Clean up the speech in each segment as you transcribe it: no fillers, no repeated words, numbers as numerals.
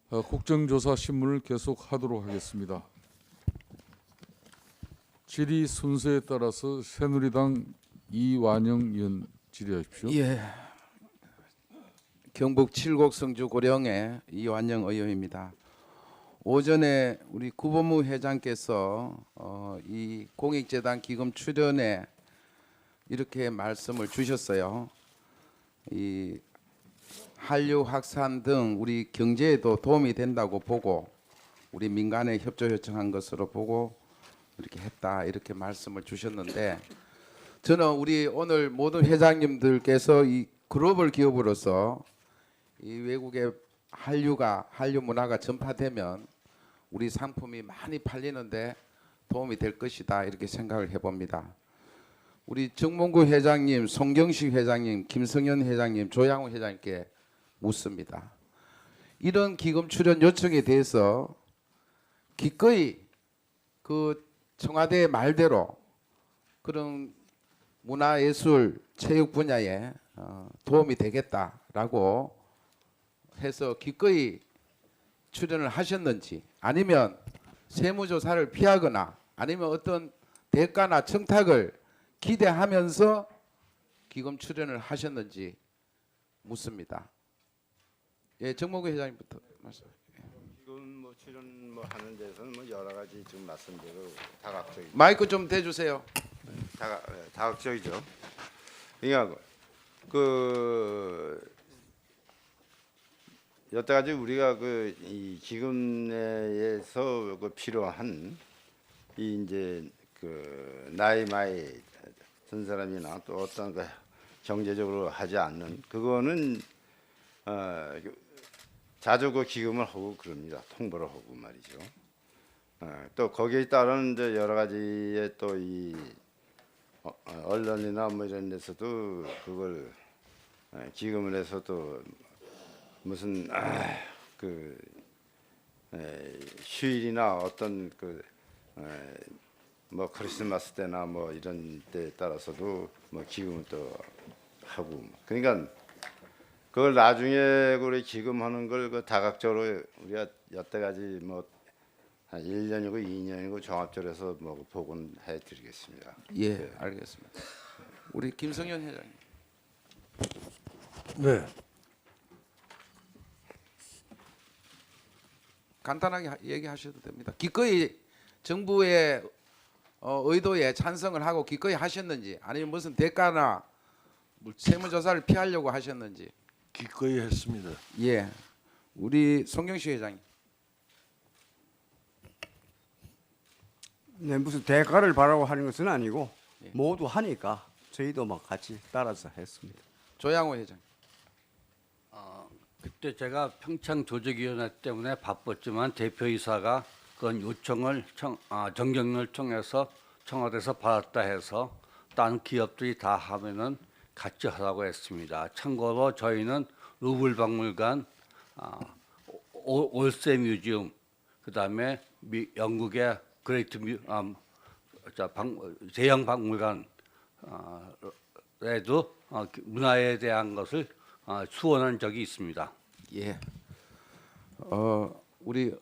국정조사 신문을 계속하도록 하겠습니다. 질의 순서에 따라서 새누리당 이완영 의원 질의하십시오. 예, 경북 칠곡 성주 고령의 이완영 의원입니다. 오전에 우리 구본무 회장께서 이 공익재단 기금 출연에 이렇게 말씀을 주셨어요. 이 한류 확산 등 우리 경제에도 도움이 된다고 보고 우리 민간에 협조 요청한 것으로 보고 이렇게 했다 이렇게 말씀을 주셨는데, 저는 우리 오늘 모든 회장님들께서 이 글로벌 기업으로서 이 외국의 한류 문화가 전파되면 우리 상품이 많이 팔리는데 도움이 될 것이다 이렇게 생각을 해봅니다. 우리 정몽구 회장님, 송경식 회장님, 김성현 회장님, 조양호 회장님께 묻습니다. 이런 기금 출연 요청에 대해서 기꺼이 그 청와대의 말대로 그런 문화예술, 체육 분야에 도움이 되겠다라고 해서 기꺼이 출연을 하셨는지, 아니면 세무조사를 피하거나 아니면 어떤 대가나 청탁을 기대하면서 기금 출연을 하셨는지 묻습니다. 예, 정몽구 회장님부터 말씀. 지금 뭐 출연 뭐 하는 데서는 뭐 여러 가지 지금 말씀대로 다각적이죠. 마이크 좀 대주세요. 다각적이죠. 그러니까 그 여태까지 우리가 그 이 기금 내에서 그 필요한 이 이제 그 나이 많이 든 사람이나 또 어떤 그 경제적으로 하지 않는 그거는 자주 그 기금을 하고 그럽니다. 통보를 하고 말이죠. 또 거기에 따른 이제 여러 가지의 또 이 언론이나 뭐 이런 데서도 그걸 기금을 해서도 무슨 그 휴일이나 어떤 그 뭐 크리스마스 때나 뭐 이런 때에 따라서도 뭐 기금을 또 하고, 그러니까 그걸 나중에 우리 기금하는 걸 그 다각적으로 우리가 여태까지 뭐 한 1년이고 2년이고 종합적으로 해서 뭐 복원해 드리겠습니다. 예, 네. 알겠습니다. 우리 김성현 회장님. 네, 간단하게 얘기하셔도 됩니다. 기꺼이 정부의 의도에 찬성을 하고 기꺼이 하셨는지, 아니면 무슨 대가나 세무조사를 피하려고 하셨는지. 기꺼이 했습니다. 예, 우리 송경식 회장님. 네, 무슨 대가를 바라고 하는 것은 아니고 예. 모두 하니까 저희도 막 같이 따라서 했습니다. 조양호 회장. 그때 제가 평창 조직위원회 때문에 바빴지만 대표이사가 그건 요청을 정경을 통해서 청와대에서 받았다 해서 다른 기업들이 다 하면은 같이 하라고 했습니다. 참고로 저희는 루블 박물관, 올세 뮤지엄, 그다음에 영국의 그레이트 대형 박물관 에도 문화에 대한 것을 수원한 적이 있습니다. 예. 우리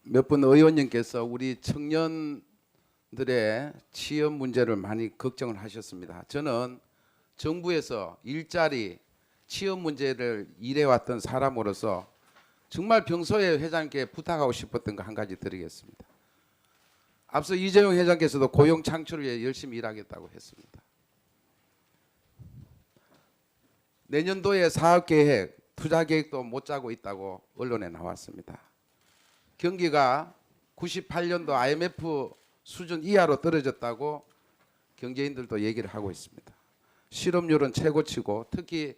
몇 분 의원님께서 우리 청년들의 취업 문제를 많이 걱정을 하셨습니다. 저는 정부에서 일자리, 취업 문제를 일해왔던 사람으로서 정말 평소에 회장님께 부탁하고 싶었던 거 한 가지 드리겠습니다. 앞서 이재용 회장께서도 고용 창출을 위해 열심히 일하겠다고 했습니다. 내년도에 사업계획, 투자계획도 못 짜고 있다고 언론에 나왔습니다. 경기가 98년도 IMF 수준 이하로 떨어졌다고 경제인들도 얘기를 하고 있습니다. 실업률은 최고치고 특히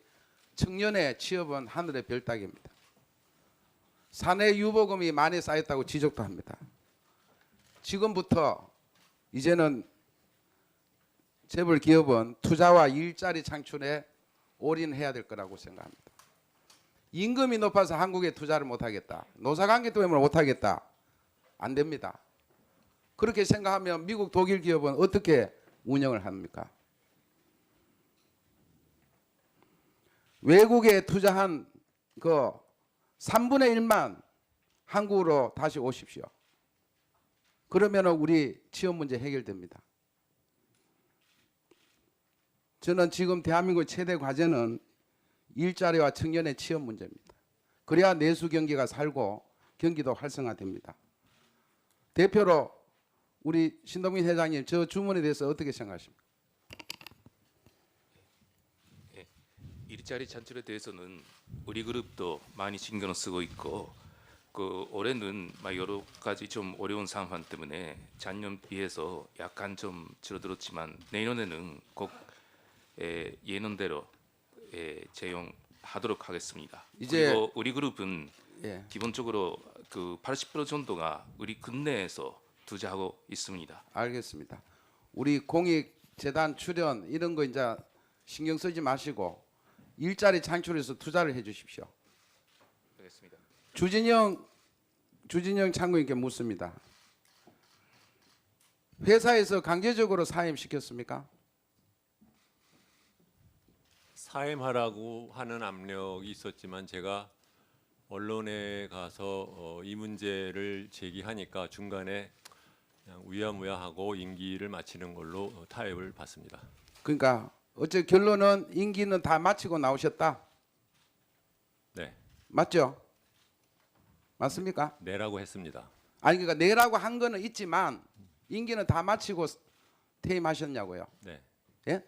청년의 취업은 하늘의 별 따기입니다. 사내 유보금이 많이 쌓였다고 지적도 합니다. 지금부터 이제는 재벌 기업은 투자와 일자리 창출에 올인해야 될 거라고 생각합니다. 임금이 높아서 한국에 투자를 못하겠다, 노사관계 때문에 못하겠다, 안 됩니다. 그렇게 생각하면 미국, 독일 기업은 어떻게 운영을 합니까? 외국에 투자한 그 3분의 1만 한국으로 다시 오십시오. 그러면 우리 취업 문제 해결됩니다. 저는 지금 대한민국 최대 과제는 일자리와 청년의 취업 문제입니다. 그래야 내수 경기가 살고 경기도 활성화됩니다. 대표로 우리 신동민 회장님 저 주문에 대해서 어떻게 생각하십니까? 일자리 창출에 대해서는 우리 그룹도 많이 신경을 쓰고 있고 그 올해는 여러 가지 좀 어려운 상황 때문에 작년 비해서 약간 좀 줄어들었지만 내년에는 꼭 예년대로 채용하도록 하겠습니다. 이제- 그리고 우리 그룹은 예. 기본적으로 그 80% 정도가 우리 국내에서 투자하고 있습니다. 알겠습니다. 우리 공익재단 출연 이런 거 이제 신경 쓰지 마시고 일자리 창출해서 투자를 해 주십시오. 알겠습니다. 주진영 참고인께 묻습니다. 회사에서 강제적으로 사임시켰습니까? 사임하라고 하는 압력이 있었지만 제가 언론에 가서 이 문제를 제기하니까 중간에 그냥 우야무야하고 임기를 마치는 걸로 타협을 받습니다. 그러니까 어째 결론은 임기는 다 마치고 나오셨다. 네, 맞죠? 맞습니까? 내라고 했습니다. 아니 그러니까 내라고 한 거는 있지만 임기는 다 마치고 퇴임하셨냐고요. 네, 예?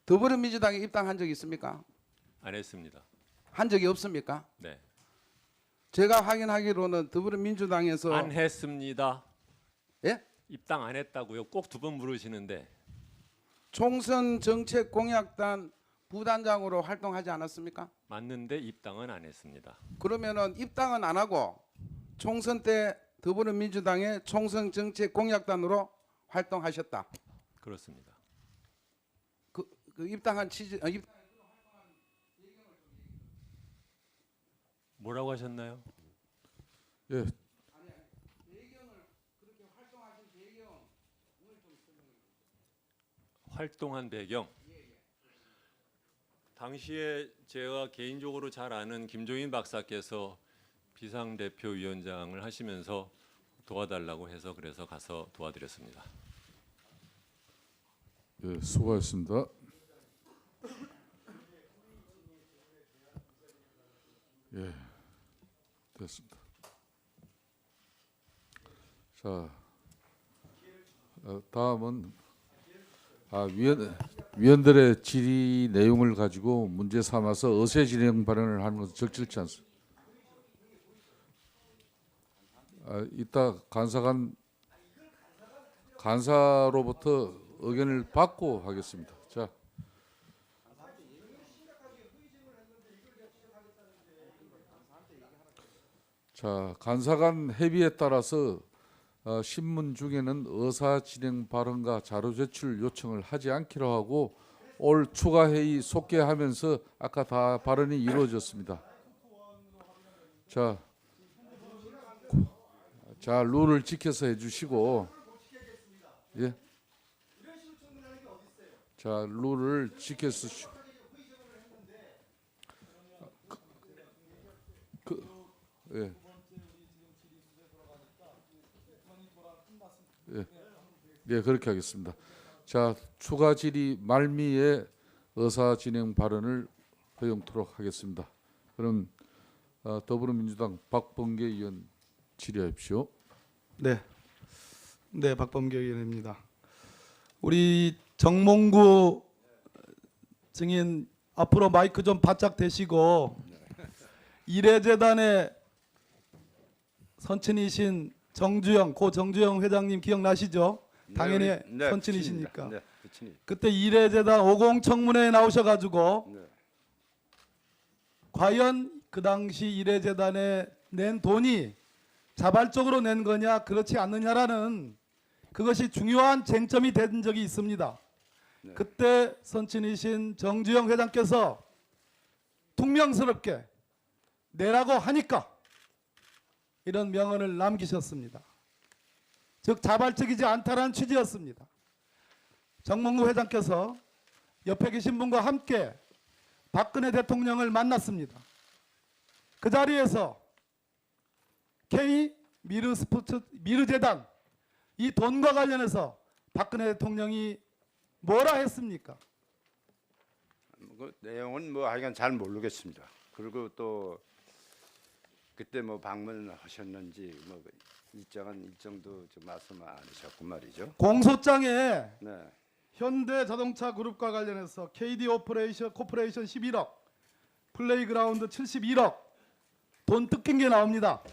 더불어민주당에 입당한 적 있습니까? 안 했습니다. 한 적이 없습니까? 네, 제가 확인하기로는 더불어민주당에서 안 했습니다. 예? 입당 안 했다고요? 꼭 두 번 물으시는데 총선 정책 공약단 부단장으로 활동하지 않았습니까? 맞는데 입당은 안 했습니다. 그러면은 입당은 안 하고 총선 때 더불어민주당의 총선 정책 공약단으로 활동하셨다. 그렇습니다. 그 입당한 취지 뭐라고 하셨나요? 예, 활동한 배경. 당시에 제가 개인적으로 잘 아는 김종인 박사께서 비상대표위원장을 하시면서 도와달라고 해서 그래서 가서 도와드렸습니다. 예, 수고하셨습니다. 예, 됐습니다. 자, 다음은 위원들의 질의 내용을 가지고 문제 삼아서 어세 진행 발언을 하는 것은 적절치 않습니다. 이따 간사로부터 의견을 받고 하겠습니다. 자, 간사간 협의에 따라서 신문 중에는 의사 진행 발언과 자료 제출 요청을 하지 않기로 하고 올 추가 회의 속개하면서 아까 다 발언이 이루어졌습니다. 자, 룰을 지켜서 해주시고, 예. 자, 룰을 지켜서 예. 예, 그렇게 하겠습니다. 자, 추가 질의 말미에 의사 진행 발언을 허용토록 하겠습니다. 그럼 더불어민주당 박범계 의원 질의하십시오. 네, 박범계 의원입니다. 우리 정몽구 증인 앞으로 마이크 좀 바짝 대시고 이래재단의 선친이신 고 정주영 회장님 기억나시죠? 당연히 네, 선친이시니까. 네, 그친이. 그때 이래재단 50 청문회에 나오셔가지고 네. 과연 그 당시 이래재단에 낸 돈이 자발적으로 낸 거냐 그렇지 않느냐라는 그것이 중요한 쟁점이 된 적이 있습니다. 네. 그때 선친이신 정주영 회장께서 퉁명스럽게 내라고 하니까 이런 명언을 남기셨습니다. 즉 자발적이지 않다라는 취지였습니다. 정몽구 회장께서 옆에 계신 분과 함께 박근혜 대통령을 만났습니다. 그 자리에서 K 미르재단 이 돈과 관련해서 박근혜 대통령이 뭐라 했습니까? 그 내용은 뭐 하여간 잘 모르겠습니다. 그리고 또 그때 뭐 방문하셨는지 뭐 일정도 좀 말씀 안 하셨고 말이죠. 공소장에 네. 현대자동차 그룹과 관련해서 KD 코퍼레이션 11억, 플레이그라운드 71억 돈 뜯긴 게 나옵니다.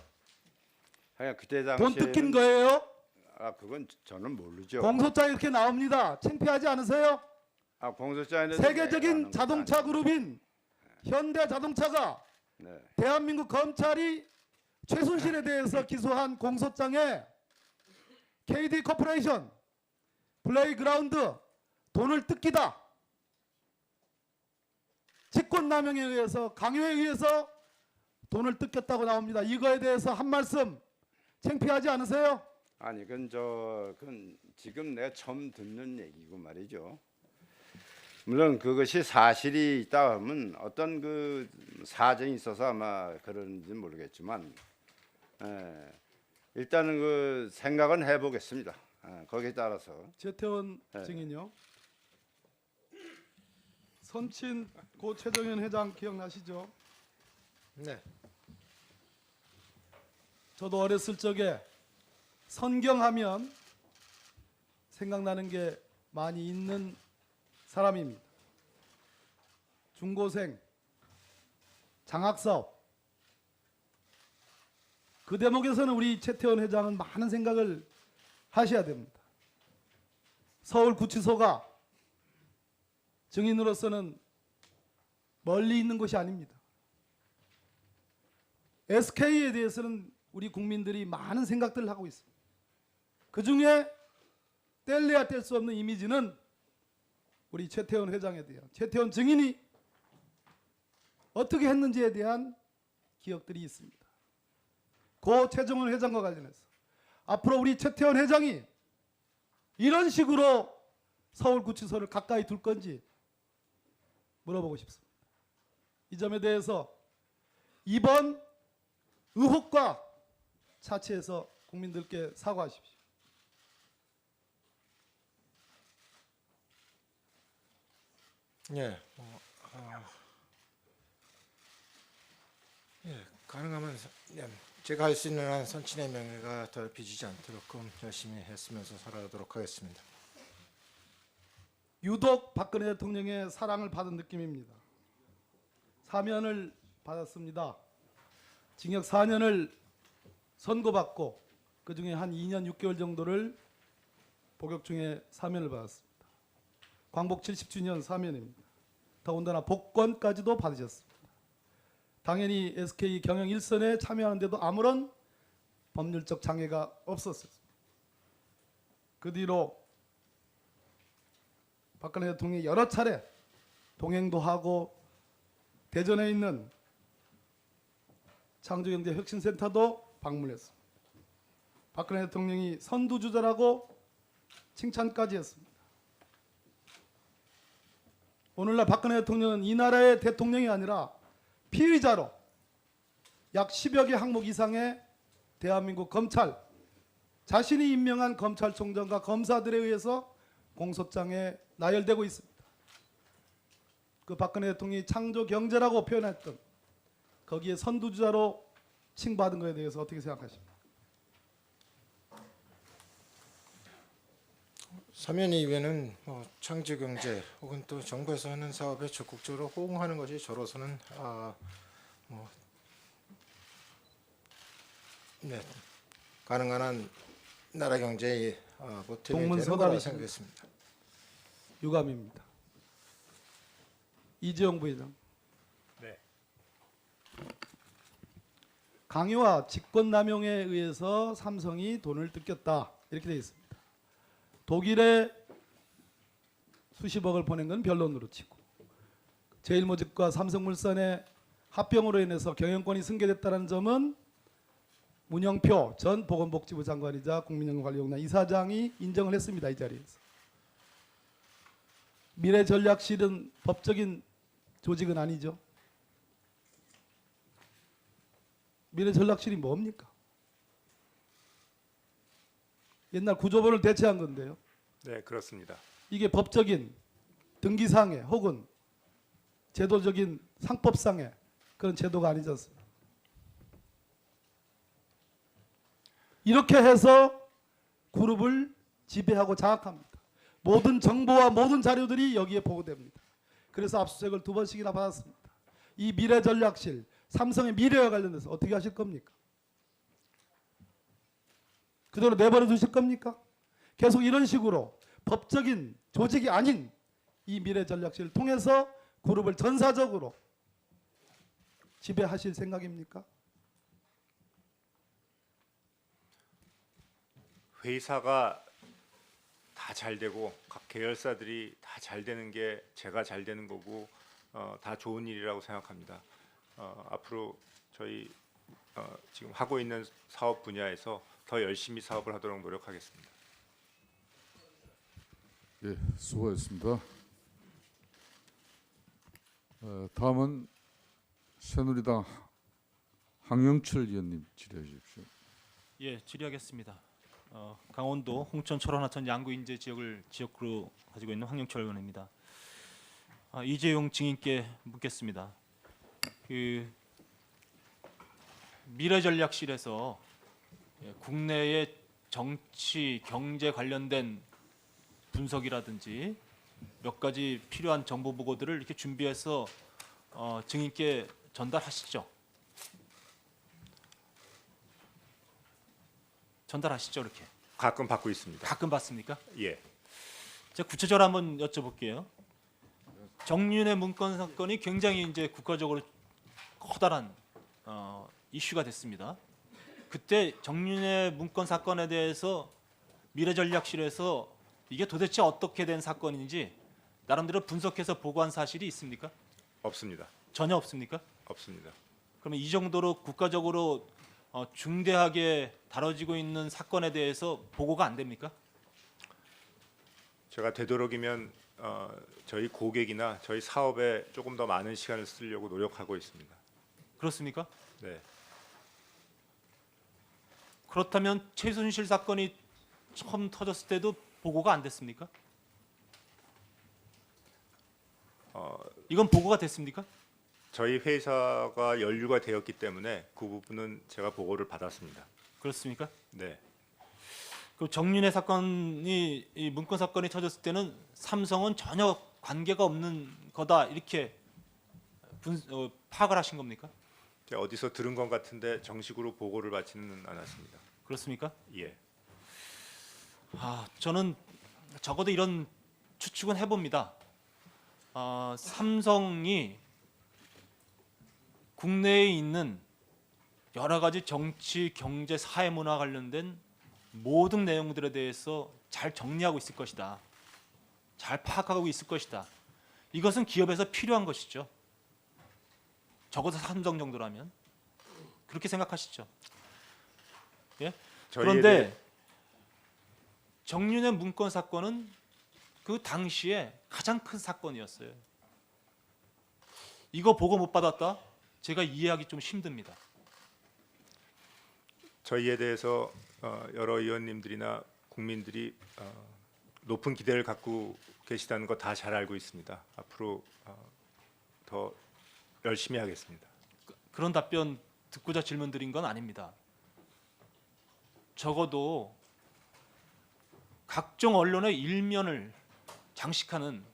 하여간 그때 돈 당시에 뜯긴 거예요? 아 그건 저는 모르죠. 공소장에 이렇게 나옵니다. 창피하지 않으세요? 아 공소장에는 세계적인 자동차 그룹인 현대자동차가 네. 대한민국 검찰이 최순실에 대해서 기소한 공소장에 KD 코퍼레이션, 플레이그라운드 돈을 뜯기다. 직권남용에 의해서 강요에 의해서 돈을 뜯겼다고 나옵니다. 이거에 대해서 한 말씀 창피하지 않으세요? 아니 그건 지금 내가 처음 듣는 얘기고 말이죠. 물론 그것이 사실이 있다 하면 어떤 그 사정이 있어서 아마 그런지 모르겠지만 일단은 그 생각은 해보겠습니다. 거기에 따라서 최태원 증인요. 선친 고 최정현 회장 기억나시죠? 네. 저도 어렸을 적에 선경하면 생각나는 게 많이 있는 사람입니다. 중고생, 장학사업. 그 대목에서는 우리 최태원 회장은 많은 생각을 하셔야 됩니다. 서울구치소가 증인으로서는 멀리 있는 것이 아닙니다. SK에 대해서는 우리 국민들이 많은 생각들을 하고 있습니다. 그 중에 뗄래야 뗄 수 없는 이미지는 우리 최태원 회장에 대한, 최태원 증인이 어떻게 했는지에 대한 기억들이 있습니다. 고 최정원 회장과 관련해서 앞으로 우리 최태원 회장이 이런 식으로 서울구치소를 가까이 둘 건지 물어보고 싶습니다. 이 점에 대해서 이번 의혹과 차치해서 국민들께 사과하십시오. 예. 가능하면 제가 할 수 있는 한 선친의 명예가 더럽혀지지 않도록 열심히 했으면서 살아가도록 하겠습니다. 유독 박근혜 대통령의 사랑을 받은 느낌입니다. 사면을 받았습니다. 징역 4년을 선고받고 그중에 한 2년 6개월 정도를 복역 중에 사면을 받았습니다. 광복 70주년 사면입니다. 더군다나 복권까지도 받으셨습니다. 당연히 SK 경영 1선에 참여하는데도 아무런 법률적 장애가 없었습니다. 그 뒤로 박근혜 대통령이 여러 차례 동행도 하고 대전에 있는 창조경제혁신센터도 방문했습니다. 박근혜 대통령이 선두주자라고 칭찬까지 했습니다. 오늘날 박근혜 대통령은 이 나라의 대통령이 아니라 피의자로 약 10여 개 항목 이상의 대한민국 검찰, 자신이 임명한 검찰총장과 검사들에 의해서 공소장에 나열되고 있습니다. 그 박근혜 대통령이 창조경제라고 표현했던 거기에 선두주자로 칭받은 것에 대해서 어떻게 생각하십니까? 사면 이후에는 창조경제 혹은 또 정부에서 하는 사업에 적극적으로 호응하는 것이 저로서는 가능한 한 나라 경제의 보탬이 되는 거라고 생각했습니다. 유감입니다. 이재용 부회장. 네. 강요와 직권남용에 의해서 삼성이 돈을 뜯겼다 이렇게 되어 있습니다. 독일에 수십억을 보낸 건 변론으로 치고 제일모직과 삼성물산의 합병으로 인해서 경영권이 승계됐다는 점은 문영표 전 보건복지부 장관이자 국민연금관리공단 이사장이 인정을 했습니다. 이 자리에서. 미래전략실은 법적인 조직은 아니죠. 미래전략실이 뭡니까? 옛날 구조본을 대체한 건데요. 네, 그렇습니다. 이게 법적인 등기상의 혹은 제도적인 상법상의 그런 제도가 아니지 않습니까? 이렇게 해서 그룹을 지배하고 장악합니다. 모든 정보와 모든 자료들이 여기에 보고됩니다. 그래서 압수수색을 2번씩이나 받았습니다. 이 미래전략실, 삼성의 미래와 관련돼서 어떻게 하실 겁니까? 그대로 내버려 두실 겁니까? 계속 이런 식으로 법적인 조직이 아닌 이 미래전략실을 통해서 그룹을 전사적으로 지배하실 생각입니까? 회사가 다 잘 되고 각 계열사들이 다 잘 되는 게 제가 잘 되는 거고 다 좋은 일이라고 생각합니다. 앞으로 저희 지금 하고 있는 사업 분야에서 더 열심히 사업을 하도록 노력하겠습니다. 예, 수고하셨습니다. 다음은 새누리당 황영철 의원님 질의해 주십시오. 예, 질의하겠습니다. 강원도 홍천, 철원, 하천, 양구 인제 지역을 지역구로 가지고 있는 황영철 의원입니다. 이재용 증인께 묻겠습니다. 그 미래전략실에서 국내의 정치, 경제 관련된 분석이라든지 몇 가지 필요한 정보 보고들을 이렇게 준비해서 증인께 전달하시죠. 전달하시죠, 이렇게. 가끔 받고 있습니다. 가끔 받습니까? 예. 제가 구체적으로 한번 여쭤볼게요. 정윤의 문건 사건이 굉장히 이제 국가적으로 커다란 이슈가 됐습니다. 그때 정윤의 문건 사건에 대해서 미래전략실에서 이게 도대체 어떻게 된 사건인지 나름대로 분석해서 보고한 사실이 있습니까? 없습니다. 전혀 없습니까? 없습니다. 그러면 이 정도로 국가적으로 중대하게 다뤄지고 있는 사건에 대해서 보고가 안 됩니까? 제가 되도록이면 저희 고객이나 저희 사업에 조금 더 많은 시간을 쓰려고 노력하고 있습니다. 그렇습니까? 네. 그렇다면 최순실 사건이 처음 터졌을 때도 보고가 안 됐습니까? 이건 보고가 됐습니까? 저희 회사가 연루가 되었기 때문에 그 부분은 제가 보고를 받았습니다. 그렇습니까? 네. 그 정윤회 사건이 이 문건 사건이 터졌을 때는 삼성은 전혀 관계가 없는 거다 이렇게 파악을 하신 겁니까? 제가 어디서 들은 것 같은데 정식으로 보고를 받지는 않았습니다. 그렇습니까? 예. 저는 적어도 이런 추측은 해봅니다. 삼성이 국내에 있는 여러 가지 정치, 경제, 사회, 문화 관련된 모든 내용들에 대해서 잘 정리하고 있을 것이다. 잘 파악하고 있을 것이다. 이것은 기업에서 필요한 것이죠. 적어도 삼성 정도라면 그렇게 생각하시죠. 예? 그런데 정윤의 문건 사건은 그 당시에 가장 큰 사건이었어요. 이거 보고 못 받았다? 제가 이해하기 좀 힘듭니다. 저희에 대해서 여러 의원님들이나 국민들이 높은 기대를 갖고 계시다는 거 다 잘 알고 있습니다. 앞으로 더 열심히 하겠습니다. 그런 답변 듣고자 질문 드린 건 아닙니다. 적어도 각종 언론의 일면을 장식하는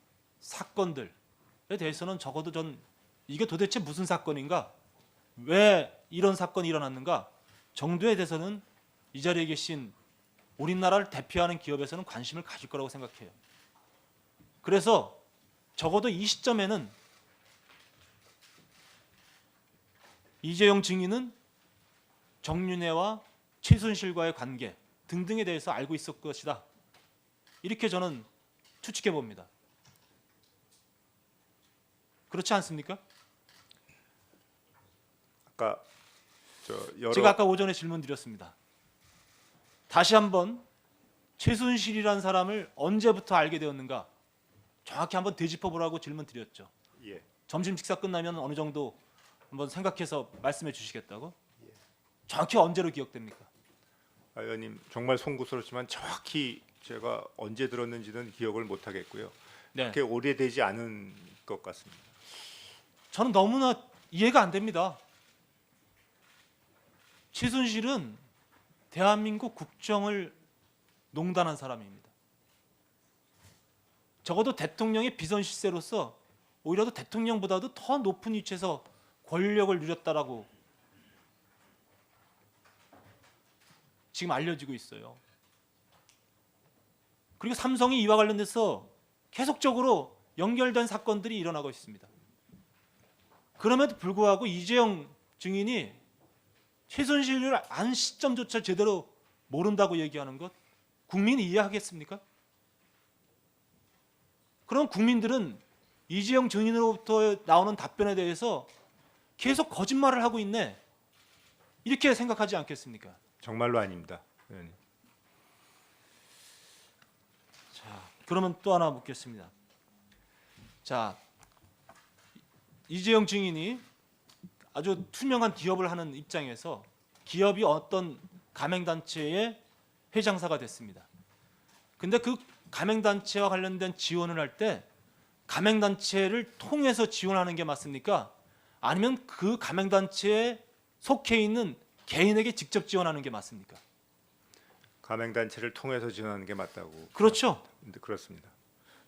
사건들에 대해서는 적어도 전 이게 도대체 무슨 사건인가? 왜 이런 사건이 일어났는가? 정도에 대해서는 이 자리에 계신 우리나라를 대표하는 기업에서는 관심을 가질 거라고 생각해요. 그래서 적어도 이 시점에는 이재용 증인은 정윤회와 최순실과의 관계 등등에 대해서 알고 있을 것이다. 이렇게 저는 추측해 봅니다. 그렇지 않습니까? 제가 아까 오전에 질문 드렸습니다. 다시 한번 최순실이라는 사람을 언제부터 알게 되었는가 정확히 한번 되짚어 보라고 질문 드렸죠. 예. 점심 식사 끝나면 어느 정도 한번 생각해서 말씀해 주시겠다고? 정확히 언제로 기억됩니까? 의원님 정말 송구스럽지만 정확히 제가 언제 들었는지는 기억을 못 하겠고요. 네. 그렇게 오래되지 않은 것 같습니다. 저는 너무나 이해가 안 됩니다. 최순실은 대한민국 국정을 농단한 사람입니다. 적어도 대통령의 비선실세로서 오히려 더 대통령보다도 더 높은 위치에서 권력을 누렸다라고 지금 알려지고 있어요. 그리고 삼성이 이와 관련돼서 계속적으로 연결된 사건들이 일어나고 있습니다. 그럼에도 불구하고 이재용 증인이 최순실을 안 시점조차 제대로 모른다고 얘기하는 것 국민이 이해하겠습니까? 그럼 국민들은 이재용 증인으로부터 나오는 답변에 대해서 계속 거짓말을 하고 있네 이렇게 생각하지 않겠습니까? 정말로 아닙니다, 의원님. 자, 그러면 또 하나 묻겠습니다. 자, 이재용 증인이 아주 투명한 기업을 하는 입장에서 기업이 어떤 가맹단체의 회장사가 됐습니다. 근데 그 가맹단체와 관련된 지원을 할 때 가맹단체를 통해서 지원하는 게 맞습니까? 아니면 그 가맹단체에 속해 있는 개인에게 직접 지원하는 게 맞습니까? 가맹단체를 통해서 지원하는 게 맞다고. 그렇죠. 네, 그렇습니다.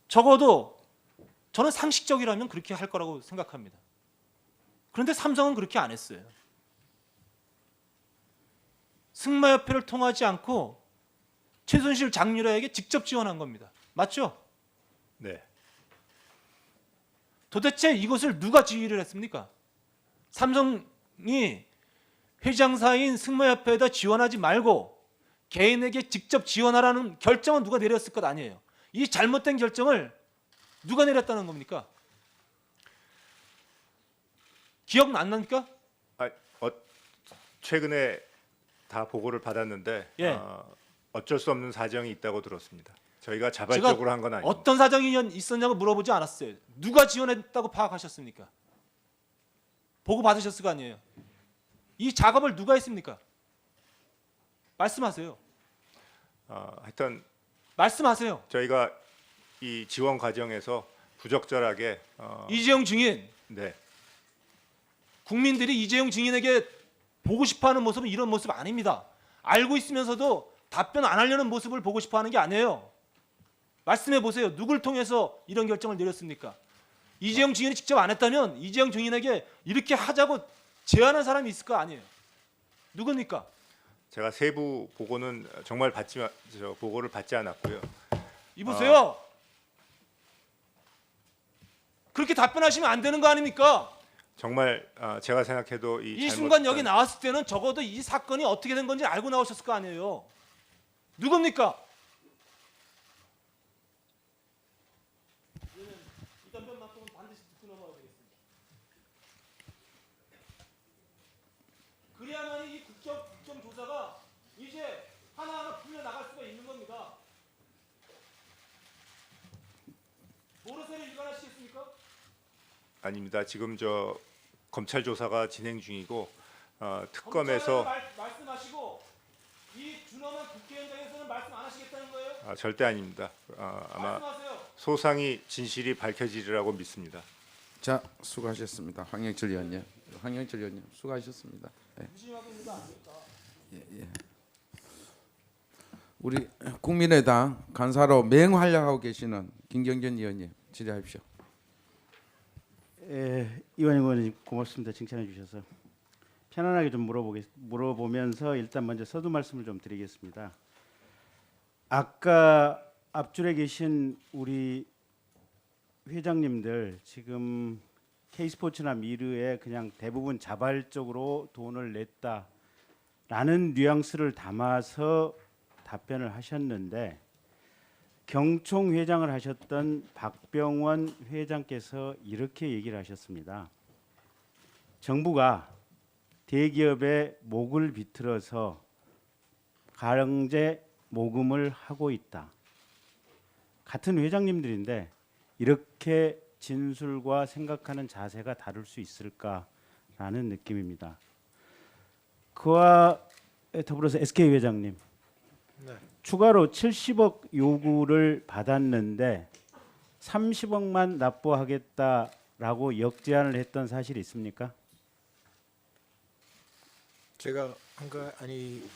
적어도 저는 상식적이라면 그렇게 할 거라고 생각합니다. 그런데 삼성은 그렇게 안 했어요. 승마협회를 통하지 않고 최순실 장유라에게 직접 지원한 겁니다. 맞죠? 네. 도대체 이것을 누가 지휘를 했습니까? 삼성이 회장사인 승마협회에다 지원하지 말고 개인에게 직접 지원하라는 결정은 누가 내렸을 것 아니에요. 이 잘못된 결정을 누가 내렸다는 겁니까? 기억 안 납니까? 최근에 다 보고를 받았는데 예. 어쩔 수 없는 사정이 있다고 들었습니다. 저희가 자발적으로 한 건 아닙니다. 어떤 사정이 있었냐고 물어보지 않았어요. 누가 지원했다고 파악하셨습니까? 보고 받으셨을 거 아니에요. 이 작업을 누가 했습니까? 말씀하세요. 하여튼 말씀하세요. 저희가 이 지원 과정에서 부적절하게 이재용 증인, 네. 국민들이 이재용 증인에게 보고 싶어하는 모습은 이런 모습 아닙니다. 알고 있으면서도 답변 안 하려는 모습을 보고 싶어하는 게 아니에요. 말씀해 보세요. 누굴 통해서 이런 결정을 내렸습니까? 이재용 증인이 직접 안 했다면 이재용 증인에게 이렇게 하자고 제안한 사람이 있을 거 아니에요. 누굽니까? 제가 세부 보고는 정말 보고를 받지 않았고요. 이보세요. 그렇게 답변하시면 안 되는 거 아닙니까? 정말 제가 생각해도 이 순간 여기 나왔을 때는 적어도 이 사건이 어떻게 된 건지 알고 나오셨을 거 아니에요. 누굽니까? 이 답변만큼은 반드시 듣고 넘어가야 되겠습니다. 그래야만 이 국정조사가 이제 하나하나 풀려나갈 수가 있는 겁니다. 모르쇠를 일관하시겠습니까? 아닙니다. 지금 저 검찰 조사가 진행 중이고 특검에서 말씀하시고 이 준엄한 국회의장에서는 말씀 안 하시겠다는 거예요? 절대 아닙니다. 아마 말씀하세요. 소상히 진실이 밝혀지리라고 믿습니다. 자, 수고하셨습니다. 황영철 의원님. 황영철 의원님 수고하셨습니다. 네. 예. 우리 국민의당 간사로 맹활약하고 계시는 김경준 의원님 질의하십시오. 이완영 고맙습니다. 칭찬해 주셔서 편안하게 좀 물어보면서 일단 먼저 서두 말씀을 좀 드리겠습니다. 아까 앞줄에 계신 우리 회장님들 지금 K스포츠나 미르에 그냥 대부분 자발적으로 돈을 냈다라는 뉘앙스를 담아서 답변을 하셨는데 경총 회장을 하셨던 박병원 회장께서 이렇게 얘기를 하셨습니다. 정부가 대기업의 목을 비틀어서 강제 모금을 하고 있다. 같은 회장님들인데 이렇게 진술과 생각하는 자세가 다를 수 있을까라는 느낌입니다. 그와 더불어서 SK 회장님, 추가로 70억 요구를 받았는데 30억만 납부하겠다라고 역제안을 했던 사실이 있습니까? 제가 한 거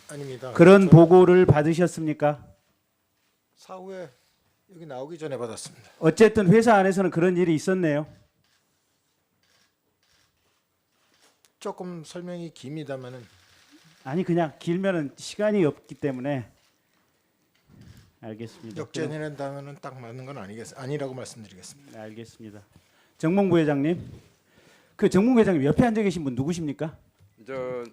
아닙니다. 그런 보고를 받으셨습니까? 사후에 여기 나오기 전에 받았습니다. 어쨌든 회사 안에서는 그런 일이 있었네요. 조금 설명이 깁니다만은 아니 그냥 길면은 시간이 없기 때문에 알겠습니다. 역전해낸다면은 딱 맞는 건 아니라고 말씀드리겠습니다. 알겠습니다. 정몽구 회장님, 그 정몽구 회장님 옆에 앉아 계신 분 누구십니까?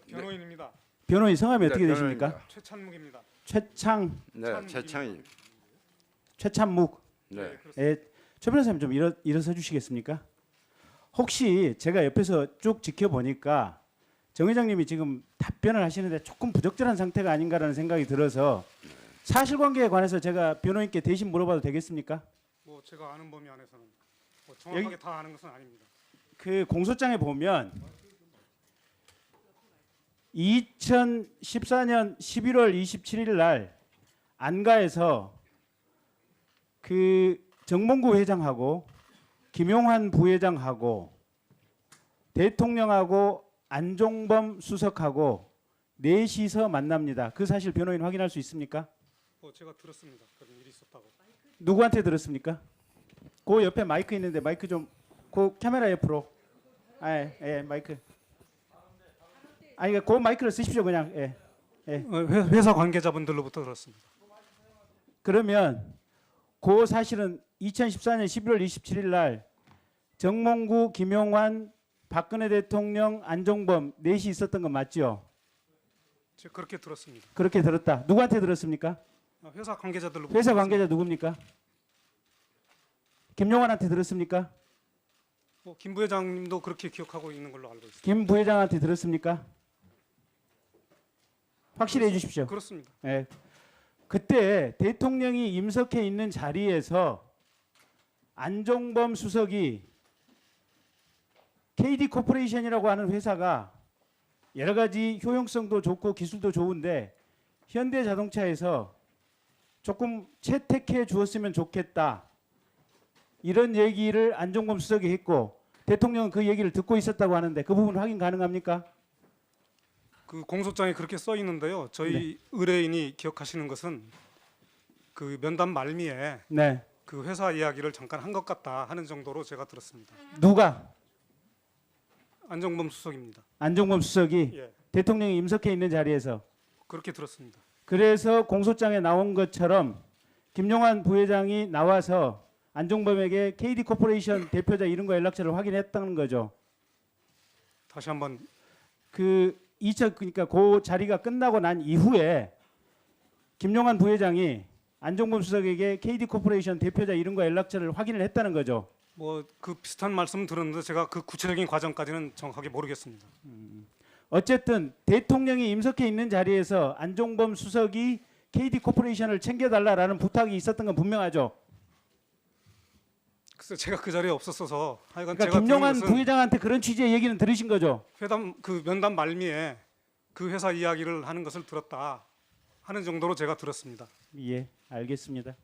변호인입니다. 변호인 성함이 네, 어떻게 되십니까? 변호인입니다. 최찬묵입니다. 최창 네, 최창희. 최찬묵. 네. 최 변호사님 좀 일어서 주시겠습니까? 혹시 제가 옆에서 쭉 지켜보니까 정 회장님이 지금 답변을 하시는데 조금 부적절한 상태가 아닌가라는 생각이 들어서 사실관계에 관해서 제가 변호인께 대신 물어봐도 되겠습니까? 뭐 제가 아는 범위 안에서는 뭐 정확하게 다 아는 것은 아닙니다. 그 공소장에 보면 2014년 11월 27일 날 안가에서 그 정몽구 회장하고 김용환 부회장하고 대통령하고 안종범 수석하고 넷이서 만납니다. 그 사실 변호인 확인할 수 있습니까? 뭐 제가 들었습니다. 그런 일이 있었다고. 누구한테 들었습니까? 그 옆에 마이크 있는데 마이크 좀 그 카메라 옆으로. 예, 마이크. 아니 그 마이크를 쓰십시오 그냥. 예. 회사 관계자분들로부터 들었습니다. 그러면 그 사실은 2014년 11월 27일 날 정몽구, 김용환, 박근혜 대통령, 안종범 넷이 있었던 건 맞죠? 제가 그렇게 들었습니다. 그렇게 들었다. 누구한테 들었습니까? 회사 관계자들로부터. 회사 관계자 누굽니까? 김용환한테 들었습니까? 김 부회장님도 그렇게 기억하고 있는 걸로 알고 있습니다. 김 부회장한테 들었습니까? 확실히 해주십시오. 그렇습니다. 예. 그때 대통령이 임석해 있는 자리에서 안종범 수석이 KD 코퍼레이션이라고 하는 회사가 여러 가지 효용성도 좋고 기술도 좋은데 현대자동차에서 조금 채택해 주었으면 좋겠다. 이런 얘기를 안종범 수석이 했고 대통령은 그 얘기를 듣고 있었다고 하는데 그 부분 확인 가능합니까? 그 공소장에 그렇게 써 있는데요. 저희 의뢰인이 기억하시는 것은 그 면담 말미에 네. 그 회사 이야기를 잠깐 한 것 같다 하는 정도로 제가 들었습니다. 누가? 안종범 수석입니다. 안종범 수석이 예, 대통령이 임석해 있는 자리에서 그렇게 들었습니다. 그래서 공소장에 나온 것처럼 김용환 부회장이 나와서 안종범에게 KD 코퍼레이션 대표자 이름과 연락처를 확인했다는 거죠. 다시 한번 그러니까 그 자리가 끝나고 난 이후에 김용환 부회장이 안종범 수석에게 KD 코퍼레이션 대표자 이름과 연락처를 확인을 했다는 거죠. 뭐 그 비슷한 말씀 들었는데 제가 그 구체적인 과정까지는 정확하게 모르겠습니다. 어쨌든 대통령이 임석해 있는 자리에서 안종범 수석이 KD 코퍼레이션을 챙겨달라라는 부탁이 있었던 건 분명하죠. 글쎄 제가 그 자리에 없었어서 하여간 그러니까 제가 김용환 들은 것은 부회장한테 그런 취지의 얘기는 들으신 거죠. 그 면담 말미에 그 회사 이야기를 하는 것을 들었다 하는 정도로 제가 들었습니다. 예, 알겠습니다.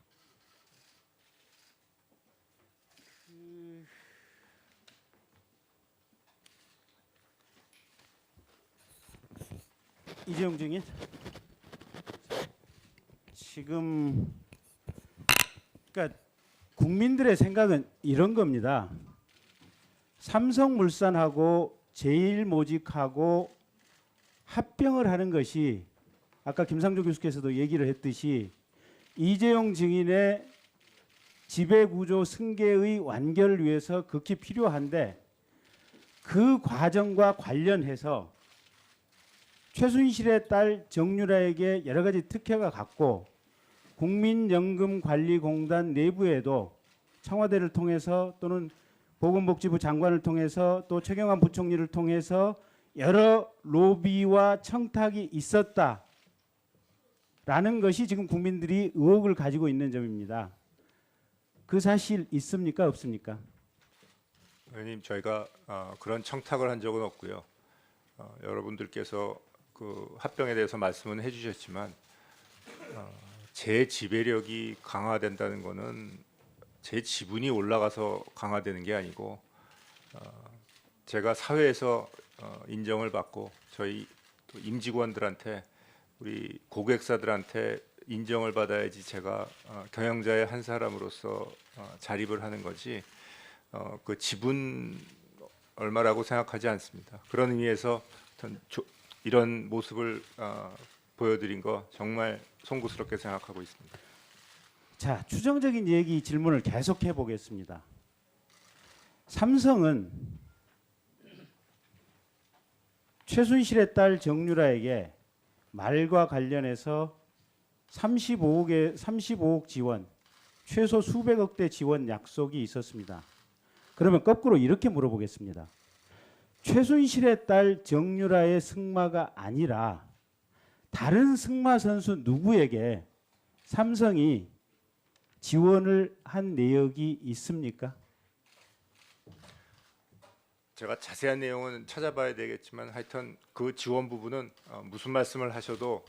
이재용 증인 지금 그러니까 국민들의 생각은 이런 겁니다. 삼성물산하고 제일모직하고 합병을 하는 것이 아까 김상조 교수께서도 얘기를 했듯이 이재용 증인의 지배구조 승계의 완결을 위해서 극히 필요한데 그 과정과 관련해서 최순실의 딸 정유라에게 여러 가지 특혜가 갔고 국민연금관리공단 내부에도 청와대를 통해서 또는 보건복지부 장관을 통해서 또 최경환 부총리를 통해서 여러 로비와 청탁이 있었다라는 것이 지금 국민들이 의혹을 가지고 있는 점입니다. 그 사실 있습니까? 없습니까? 의원님 저희가 그런 청탁을 한 적은 없고요. 여러분들께서 그 그 합병에 대해서 말씀은 해주셨지만 제 지배력이 강화된다는 것은 제 지분이 올라가서 강화되는 게 아니고 제가 사회에서 인정을 받고 저희 또 임직원들한테 우리 고객사들한테 인정을 받아야지 제가 경영자의 한 사람으로서 자립을 하는 거지 그 지분 얼마라고 생각하지 않습니다. 그런 의미에서 이런 모습을 보여드린 거 정말 송구스럽게 생각하고 있습니다. 자, 추정적인 얘기 질문을 계속해 보겠습니다. 삼성은 최순실의 딸 정유라에게 말과 관련해서 35억 지원, 최소 수백억대 지원 약속이 있었습니다. 그러면 거꾸로 이렇게 물어보겠습니다. 최순실의 딸 정유라의 승마가 아니라 다른 승마 선수 누구에게 삼성이 지원을 한 내역이 있습니까? 제가 자세한 내용은 찾아봐야 되겠지만 하여튼 그 지원 부분은 무슨 말씀을 하셔도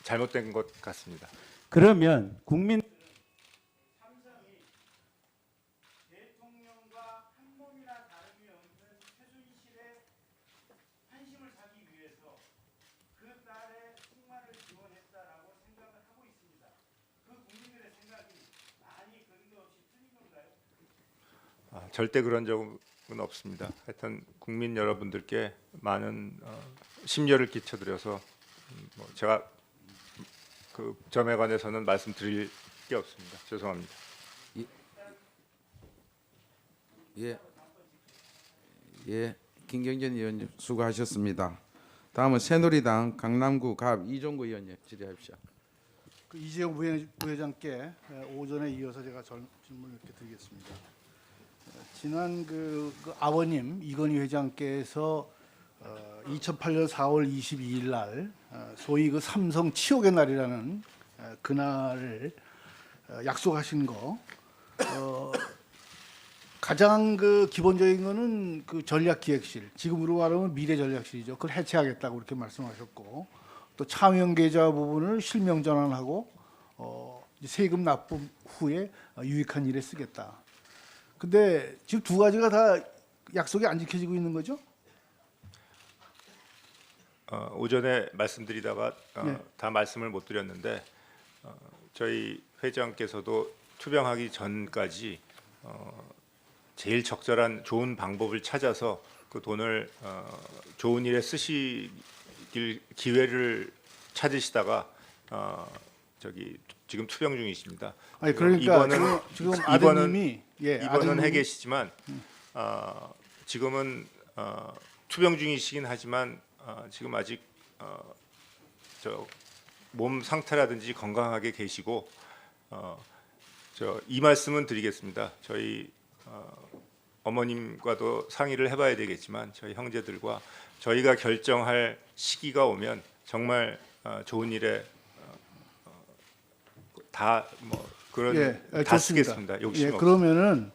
잘못된 것 같습니다. 그러면 국민 삼성이 대통령과 한 몸이나 다름이 없는 최순실의 환심을 사기 위해서 그 딸의 승마를 지원했다라고 생각을 하고 있습니다. 그 국민들의 생각이 많이 근거 없이 틀린 건가요? 절대 그런 적은 없습니다. 하여튼 국민 여러분들께 많은 심려를 끼쳐드려서 제가 그 점에 관해서는 말씀드릴 게 없습니다. 죄송합니다. 예, 김경진 의원님 수고하셨습니다. 다음은 새누리당 강남구 갑 이종구 의원님 질의하십시오. 그 이재용 부회장께 오전에 이어서 제가 질문을 이렇게 드리겠습니다. 지난 그 아버님 이건희 회장께서 2008년 4월 22일 날 소위 그 삼성 치욕의 날이라는 그날을 약속하신 거 가장 그 기본적인 거는 그 전략기획실, 지금으로 말하면 미래전략실이죠. 그걸 해체하겠다고 이렇게 말씀하셨고 또 차명 계좌 부분을 실명 전환하고 세금 납부 후에 유익한 일에 쓰겠다. 근데 지금 두 가지가 다 약속이 안 지켜지고 있는 거죠? 오전에 말씀드리다가 네. 다 말씀을 못 드렸는데 저희 회장께서도 투병하기 전까지 제일 적절한 좋은 방법을 찾아서 그 돈을 좋은 일에 쓰시길 기회를 찾으시다가 지금 투병 중이십니다. 아니 그러니까 지금 아드님이 입원은 해 계시지만 지금은 투병 중이시긴 하지만 지금 아직 몸 상태라든지 건강하게 계시고 이 말씀은 드리겠습니다. 저희 어머님과도 상의를 해봐야 되겠지만 저희 형제들과 저희가 결정할 시기가 오면 정말 좋은 일에 다 그런 다 쓰겠습니다. 욕심 없습니다. 그러면은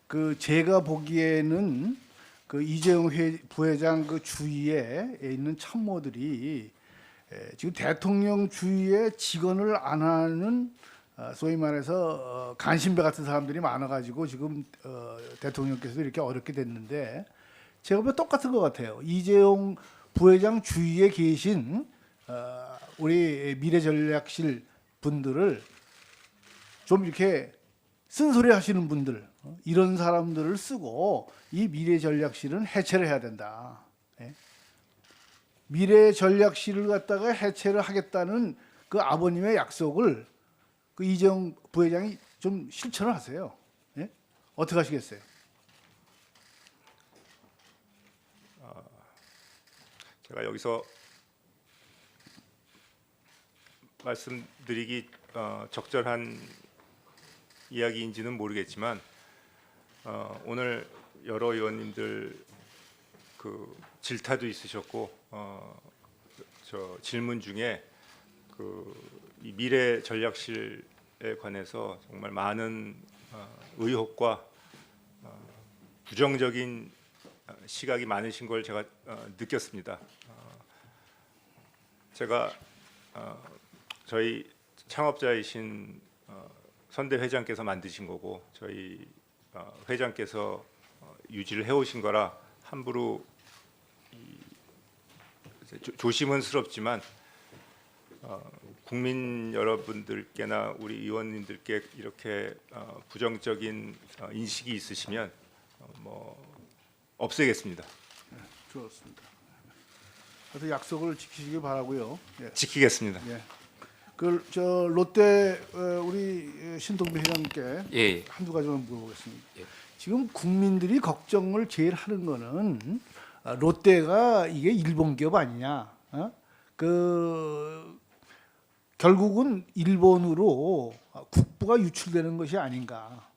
그 제가 보기에는 그 이재용 부회장 그 주위에 있는 참모들이 지금 대통령 주위에 직언을 안 하는 소위 말해서 간신배 같은 사람들이 많아가지고 지금 대통령께서도 이렇게 어렵게 됐는데 제가 보면 똑같은 것 같아요. 이재용 부회장 주위에 계신 우리 미래전략실 분들을 좀 이렇게 쓴소리 하시는 분들 이런 사람들을 쓰고 이 미래전략실은 해체를 해야 된다. 미래전략실을 갖다가 해체를 하겠다는 그 아버님의 약속을 그 이재용 부회장이 좀 실천을 하세요. 어떻게 하시겠어요? 제가 여기서 말씀드리기 적절한 이야기인지는 모르겠지만 오늘 여러 의원님들 그 질타도 있으셨고 저 질문 중에 이 미래 전략실에 관해서 정말 많은 의혹과 부정적인 시각이 많으신 걸 제가 느꼈습니다. 제가 저희 창업자이신 선대 회장께서 만드신 거고 저희 회장께서 유지를 해오신 거라 함부로 조심은 스럽지만 국민 여러분들께나 우리 의원님들께 이렇게 부정적인 인식이 있으시면 뭐 없애겠습니다. 좋습니다. 그래서 약속을 지키시길 바라고요. 예. 지키겠습니다. 예. 저 롯데 우리 신동빈 회장님께 예. 한두 가지만 물어보겠습니다. 예. 지금 국민들이 걱정을 제일 하는 거는 롯데가 이게 일본 기업 아니냐? 결국은 일본으로 국부가 유출되는 것이 아닌가?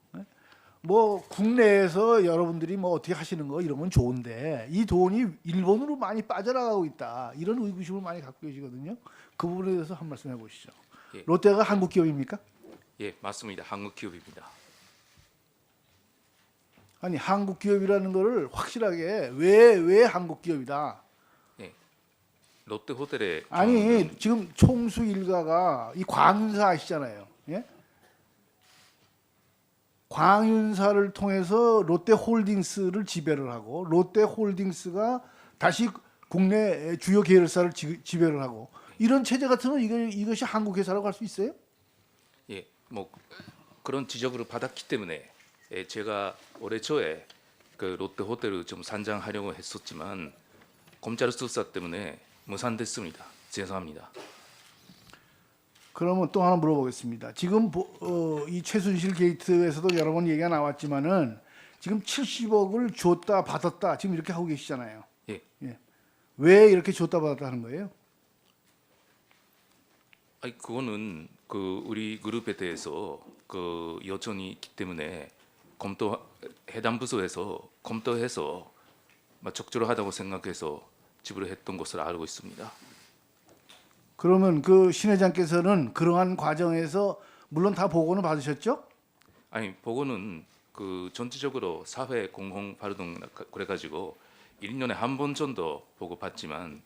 뭐 국내에서 여러분들이 뭐 어떻게 하시는 거 이런 건 좋은데 이 돈이 일본으로 많이 빠져나가고 있다 이런 의구심을 많이 갖고 계시거든요. 그 부분에 대해서 한 말씀 해보시죠. 예. 롯데가 한국 기업입니까? 예, 맞습니다. 한국 기업입니다. 아니 한국 기업이라는 거를 확실하게 왜 한국 기업이다? 예. 롯데 호텔에 아니 지금 총수 일가가 이 광윤사 아시잖아요. 예? 광윤사를 통해서 롯데홀딩스를 지배를 하고 롯데홀딩스가 다시 국내 주요 계열사를 지배를 하고 이런 체제 같으면 이것이 한국 회사라고 할 수 있어요? 예, 뭐 그런 지적을 받았기 때문에 제가 올해 초에 그 롯데 호텔을 좀 산장하려고 했었지만 검찰 수사 때문에 무산됐습니다. 죄송합니다. 그러면 또 하나 물어보겠습니다. 지금 이 최순실 게이트에서도 여러 번 얘기가 나왔지만은 지금 70억을 줬다 받았다 지금 이렇게 하고 계시잖아요. 예. 예. 왜 이렇게 줬다 받았다 하는 거예요? 아니 그거는 그 우리 그룹에 대해서 그 요청이 있기 때문에 해당 부서에서 검토해서 적절하다고 생각해서 지불을 했던 것으로 알고 있습니다. 그러면 그 신 회장께서는 그러한 과정에서 물론 다 보고는 받으셨죠? 아니 보고는 그 전체적으로 사회 공헌 활동 그래가지고 1년에 한 번 정도 보고 받지만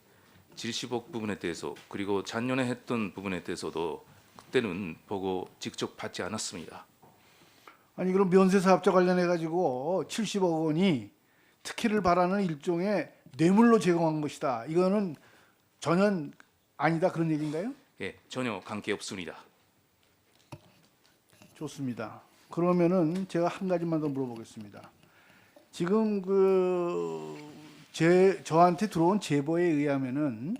70억 부분에 대해서 그리고 작년에 했던 부분에 대해서도 그때는 보고 직접 받지 않았습니다. 아니 그럼 면세 사업자 관련해 가지고 70억 원이 특혜를 바라는 일종의 뇌물로 제공한 것이다. 이거는 전혀 아니다 그런 얘기인가요? 예, 전혀 관계 없습니다. 좋습니다. 그러면은 제가 한 가지만 더 물어보겠습니다. 지금 저한테 들어온 제보에 의하면은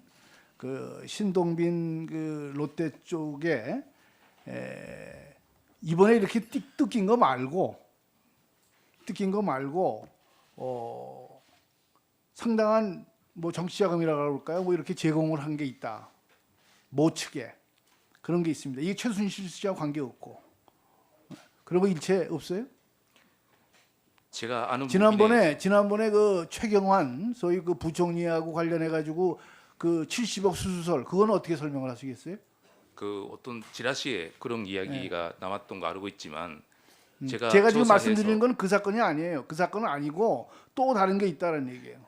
그 신동빈 그 롯데 쪽에 이번에 이렇게 뜯긴 거 말고 상당한 뭐 정치자금이라고 그럴까요? 뭐 이렇게 제공을 한 게 있다. 모 측에 그런 게 있습니다. 이게 최순실 씨와 관계 없고 그런 거 일체 없어요? 제가 아는 지난번에 그 최경환 소위 그 부총리하고 관련해 가지고 그 70억 수수설 그거는 어떻게 설명을 하시겠어요? 그 어떤 지라시에 그런 이야기가 나왔던 거 알고 있지만 제가 지금 조사해서- 말씀드리는 건 그 사건이 아니에요. 그 사건은 아니고 또 다른 게 있다는 얘기예요.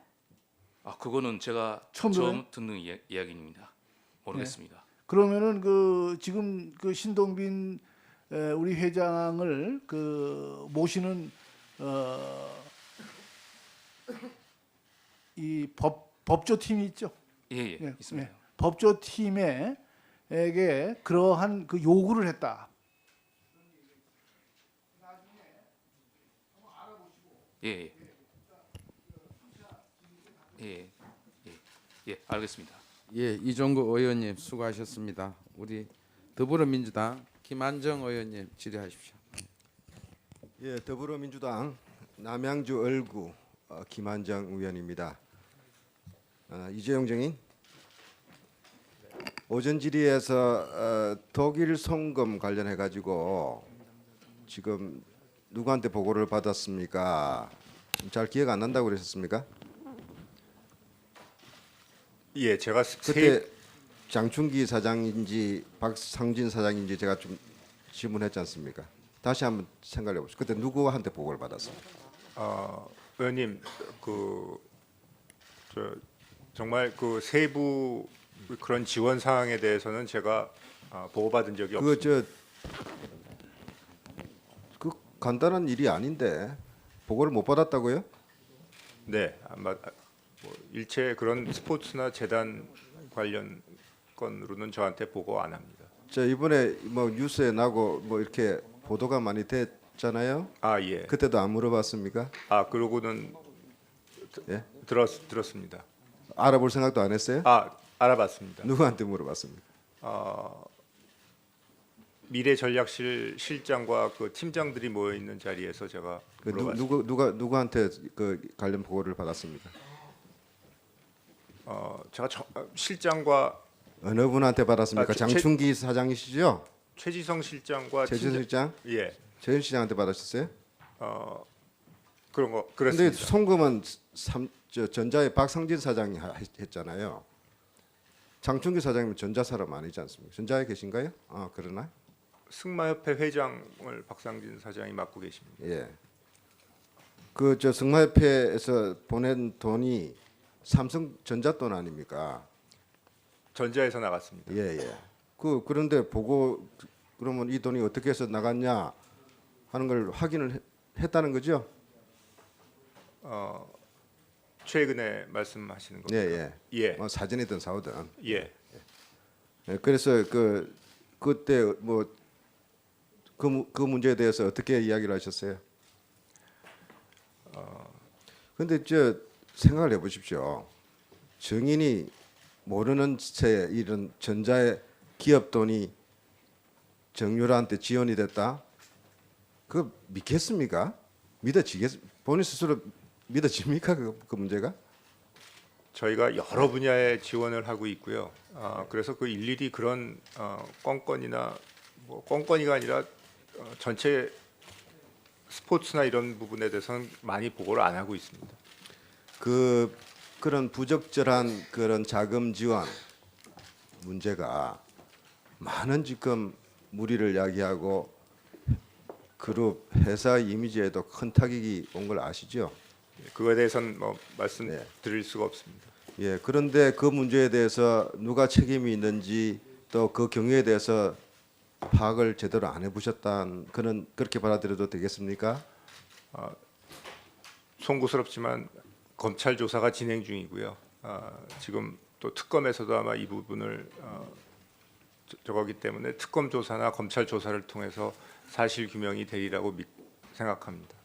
아 그거는 제가 처음 처음 듣는 이야기입니다. 모르겠습니다. 그러면은 그 지금 그 신동빈 우리 회장을 그 모시는 이 법조팀이 있죠. 예, 예, 있습니다. 예. 법조팀에게 그러한 그 요구를 했다. 예, 알겠습니다. 예, 이종구 의원님 수고하셨습니다. 우리 더불어민주당 김한정 의원님 질의하십시오. 예, 더불어민주당 남양주 을구 김한정 의원입니다. 이재용 정인 오전 질의에서 독일 송금 관련해 가지고 지금 누구한테 보고를 받았습니까? 잘 기억 안 난다고 그러셨습니까? 예, 제가 그때 장충기 사장인지 박상진 사장인지 제가 좀 질문했지 않습니까? 다시 한번 생각해 보시죠. 그때 누구한테 보고를 받았습니까? 의원님 정말 그 세부 그런 지원 사항에 대해서는 제가 보고받은 적이 없습니다. 그 간단한 일이 아닌데 보고를 못 받았다고요? 네, 아마 뭐 일체 그런 스포츠나 재단 관련 건으로는 저한테 보고 안 합니다. 저 이번에 뭐 뉴스에 나고 뭐 이렇게 보도가 많이 됐잖아요. 아 예. 그때도 안 물어봤습니까? 아 그러고는 예? 들었습니다. 알아볼 생각도 안 했어요? 아 알아봤습니다. 누구한테 물어봤습니까? 미래전략실 실장과 그 팀장들이 모여 있는 자리에서 제가 그 물어봤습니다. 누구한테 그 관련 보고를 받았습니까? 제가 실장과 어느 분한테 받았습니까? 장충기 사장이시죠? 최지성 실장과 최지성 실장? 예. 최현 시장한테 받으셨어요? 그런 거 그런데 그랬습니다. 송금은 전자의 박상진 사장이 했잖아요. 장충기 사장님은 전자 사람 아니지 않습니까? 전자에 계신가요? 아 그러나? 승마협회 회장을 박상진 사장이 맡고 계십니다. 예. 그 저 승마협회에서 보낸 돈이 삼성전자 돈 아닙니까? 전자에서 나갔습니다. 예 예. 그런데 보고 그러면 이 돈이 어떻게 해서 나갔냐 하는 걸 확인을 했다는 거죠? 최근에 말씀하시는 겁니까? 예 예. 예. 사전이든 사오든. 예. 예, 그래서 그때 뭐 그 문제에 대해서 어떻게 이야기를 하셨어요? 근데 저 생각을 해보십시오. 정인이 모르는 채 이런 전자의 기업 돈이 정유라한테 지원이 됐다? 그거 믿겠습니까? 본인 스스로 믿어집니까? 그 문제가? 저희가 여러 분야에 지원을 하고 있고요. 그래서 그 일일이 그런 건건이나 뭐 건건이가 아니라 전체 스포츠나 이런 부분에 대해서는 많이 보고를 안 하고 있습니다. 그런 부적절한 그런 자금 지원 문제가 많은 지금 무리를 야기하고 그룹 회사 이미지에도 큰 타격이 온 걸 아시죠? 그거에 대해서는 뭐 말씀드릴 수가 없습니다. 예, 그런데 그 문제에 대해서 누가 책임이 있는지 또 그 경위에 대해서 파악을 제대로 안 해보셨다는 그렇게 받아들여도 되겠습니까? 송구스럽지만 검찰 조사가 진행 중이고요. 지금 또 특검에서도 아마 이 부분을 저거기 때문에 특검 조사나 검찰 조사를 통해서 사실 규명이 되리라고 생각합니다.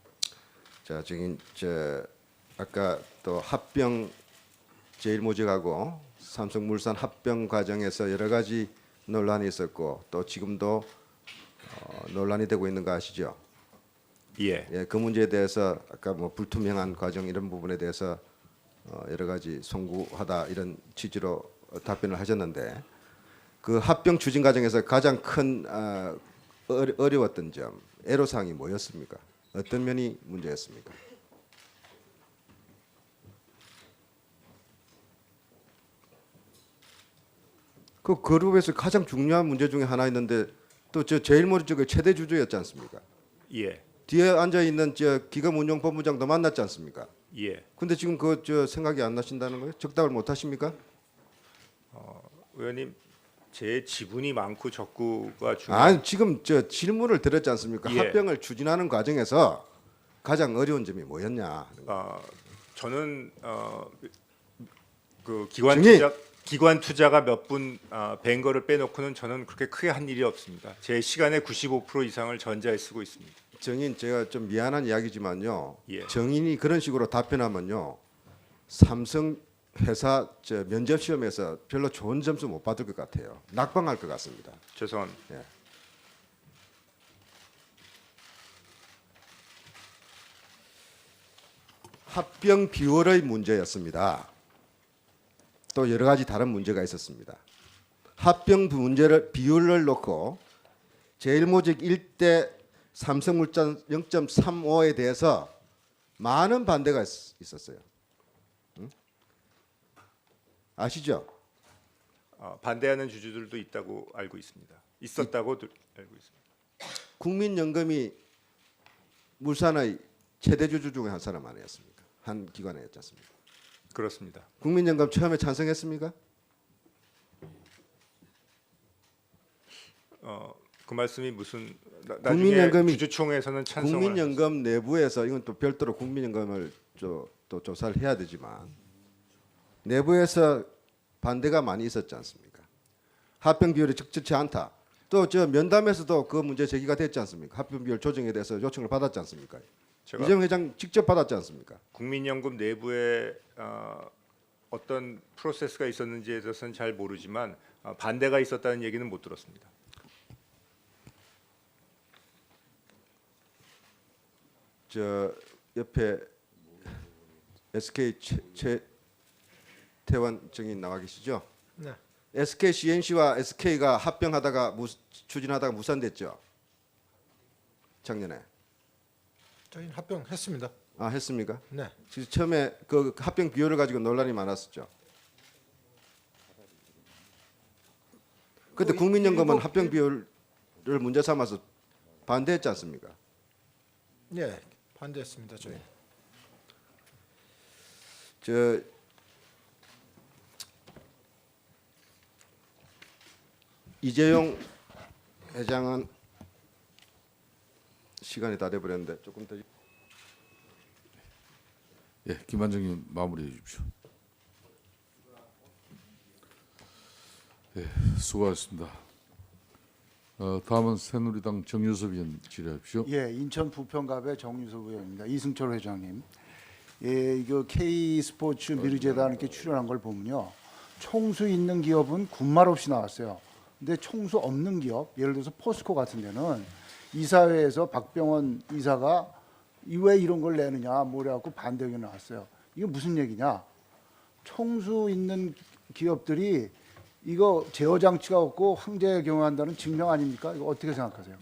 자, 지금 아까 또 합병 제일모직하고 삼성물산 합병 과정에서 여러 가지 논란이 있었고 또 지금도 논란이 되고 있는 거 아시죠? 예. 예, 그 문제에 대해서 아까 뭐 불투명한 과정 이런 부분에 대해서 여러 가지 송구하다 이런 취지로 답변을 하셨는데 그 합병 추진 과정에서 가장 큰 어려웠던 점, 애로사항이 뭐였습니까? 어떤 면이 문제였습니까? 그 그룹에서 가장 중요한 문제 중에 하나 있는데 또 저 제일 머리 쪽에 최대 주주였지 않습니까? 예. 뒤에 앉아 있는 저 기금운용본부장도 만났지 않습니까? 예. 근데 지금 저 생각이 안 나신다는 거예요? 적답을 못 하십니까? 의원님, 제 지분이 많고 적구가 중요한. 아니 지금 저 질문을 드렸지 않습니까? 예. 합병을 추진하는 과정에서 가장 어려운 점이 뭐였냐? 저는 그 증인! 기관 투자가 몇 분 뵌 거를 빼놓고는 저는 그렇게 크게 한 일이 없습니다. 제 시간의 95% 이상을 전자에 쓰고 있습니다. 정인 제가 좀 미안한 이야기지만요. 예. 정인이 그런 식으로 답변하면요. 삼성 회사 면접 시험에서 별로 좋은 점수 못 받을 것 같아요. 낙방할 것 같습니다. 죄송합니다. 예. 합병 비율의 문제였습니다. 또 여러 가지 다른 문제가 있었습니다. 합병 비율을 놓고 제일모직 1대 삼성물산 0.35에 대해서 많은 반대가 있었어요. 응? 아시죠? 반대하는 주주들도 있다고 알고 있습니다. 있었다고 알고 있습니다. 국민연금이 물산의 최대 주주 중에 한 사람 아니었습니까? 한 기관이었지 않습니까? 그렇습니다. 국민연금 처음에 찬성했습니까? 그 말씀이 무슨 국민연금이 주주총회에서는 찬성을 국민연금 내부에서 이건 또 별도로 국민연금을 또 조사를 해야 되지만 내부에서 반대가 많이 있었지 않습니까? 합병 비율이 적절치 않다. 또 저 면담에서도 그 문제 제기가 됐지 않습니까? 합병 비율 조정에 대해서 요청을 받았지 않습니까? 제가 이재명 회장 직접 받았지 않습니까? 국민연금 내부에 어떤 프로세스가 있었는지에 대해서는 잘 모르지만 반대가 있었다는 얘기는 못 들었습니다. 저 옆에 SK 최태원 증인 나와 계시죠? 네. SK CNC와 SK가 합병하다가 추진하다가 무산됐죠. 작년에. 저희는 합병했습니다. 아 했습니까? 네. 그래서 처음에 그 합병 비율을 가지고 논란이 많았었죠. 그때 국민연금은 합병 비율을 문제 삼아서 반대했지 않습니까? 네, 반대했습니다. 저희. 저 이재용 회장은 시간이 다 돼버렸는데 조금 더. 예, 김한정님 마무리해 주십시오. 예, 수고하셨습니다. 다음은 새누리당 정유섭 의원 질의하십시오. 예, 인천 부평갑의 정유섭 의원입니다. 이승철 회장님. 예, 이거 K 스포츠 미르재단 이렇게 출연한 걸 보면요, 총수 있는 기업은 군말 없이 나왔어요. 근데 총수 없는 기업, 예를 들어서 포스코 같은 데는 이사회에서 박병원 이사가 왜 이런 걸 내느냐 뭐래갖고 반대 의견이 나왔어요. 이게 무슨 얘기냐? 총수 있는 기업들이 이거 제어 장치가 없고 황제 경영한다는 증명 아닙니까? 이거 어떻게 생각하세요?